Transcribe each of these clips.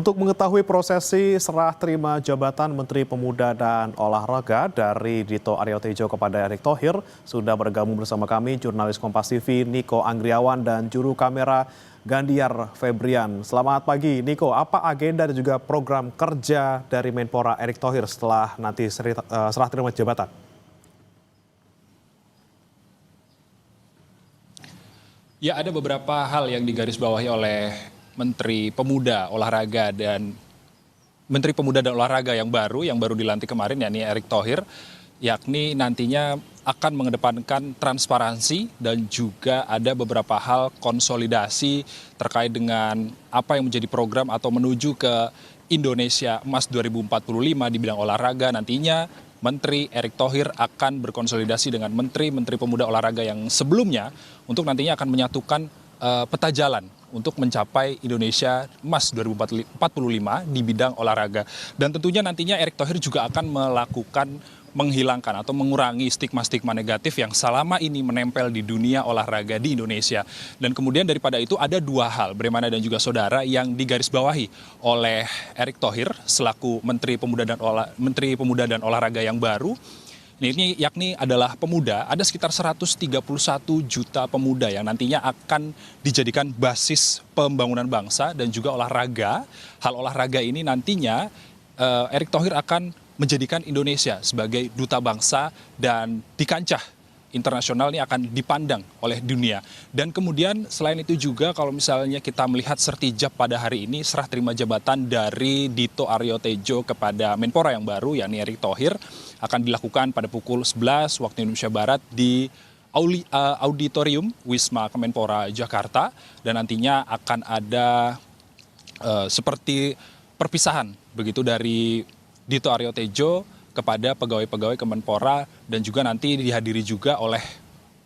Untuk mengetahui prosesi serah terima jabatan Menteri Pemuda dan Olahraga dari Dito Aryo Tejo kepada Erick Thohir, sudah bergabung bersama kami jurnalis Kompas TV Niko Anggriawan dan juru kamera Gandiar Febrian. Selamat pagi Niko, apa agenda dan juga program kerja dari Menpora Erick Thohir setelah nanti serah terima jabatan? Ya, ada beberapa hal yang digarisbawahi oleh Menteri Pemuda, Olahraga dan yang baru dilantik kemarin, yakni Erick Thohir, yakni nantinya akan mengedepankan transparansi dan juga ada beberapa hal konsolidasi terkait dengan apa yang menjadi program atau menuju ke Indonesia Emas 2045 di bidang olahraga. Nantinya Menteri Erick Thohir akan berkonsolidasi dengan Menteri Pemuda Olahraga yang sebelumnya untuk nantinya akan menyatukan peta jalan untuk mencapai Indonesia Emas 2045 di bidang olahraga. Dan tentunya nantinya Erick Thohir juga akan menghilangkan atau mengurangi stigma-stigma negatif yang selama ini menempel di dunia olahraga di Indonesia. Dan kemudian daripada itu ada dua hal, Bremana dan juga saudara, yang digarisbawahi oleh Erick Thohir selaku Menteri Pemuda dan Olahraga yang baru. Ini yakni adalah pemuda, ada sekitar 131 juta pemuda yang nantinya akan dijadikan basis pembangunan bangsa dan juga olahraga. Hal olahraga ini nantinya Erick Thohir akan menjadikan Indonesia sebagai duta bangsa dan di kancah internasional ini akan dipandang oleh dunia. Dan kemudian selain itu juga kalau misalnya kita melihat sertijab pada hari ini serah terima jabatan dari Dito Aryo Tejo kepada Menpora yang baru yakni Erick Thohir akan dilakukan pada pukul 11 waktu Indonesia Barat di Auditorium Wisma Kemenpora Jakarta, dan nantinya akan ada seperti perpisahan begitu dari Dito Aryo Tejo kepada pegawai-pegawai Kemenpora dan juga nanti dihadiri juga oleh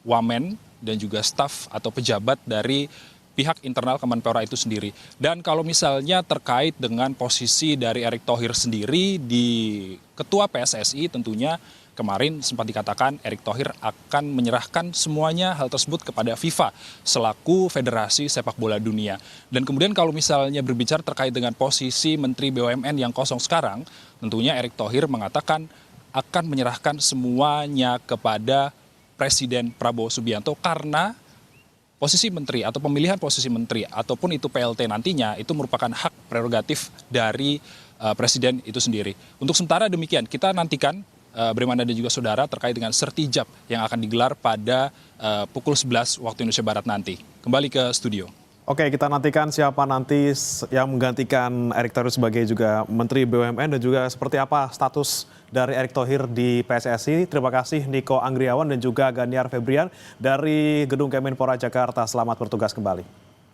wamen dan juga staf atau pejabat dari pihak internal Kemenpora itu sendiri. Dan kalau misalnya terkait dengan posisi dari Erick Thohir sendiri di Ketua PSSI, tentunya kemarin sempat dikatakan Erick Thohir akan menyerahkan semuanya hal tersebut kepada FIFA selaku Federasi Sepak Bola Dunia. Dan kemudian kalau misalnya berbicara terkait dengan posisi Menteri BUMN yang kosong sekarang, tentunya Erick Thohir mengatakan akan menyerahkan semuanya kepada Presiden Prabowo Subianto karena posisi menteri atau pemilihan posisi menteri ataupun itu PLT nantinya itu merupakan hak prerogatif dari Presiden itu sendiri. Untuk sementara demikian, kita nantikan Bremana dan juga saudara terkait dengan sertijab yang akan digelar pada pukul 11 waktu Indonesia Barat nanti. Kembali ke studio. Oke, kita nantikan siapa nanti yang menggantikan Erick Thohir sebagai juga Menteri BUMN dan juga seperti apa status dari Erick Thohir di PSSI. Terima kasih Niko Anggriawan dan juga Gandiar Febrian dari Gedung Kemenpora Jakarta. Selamat bertugas kembali.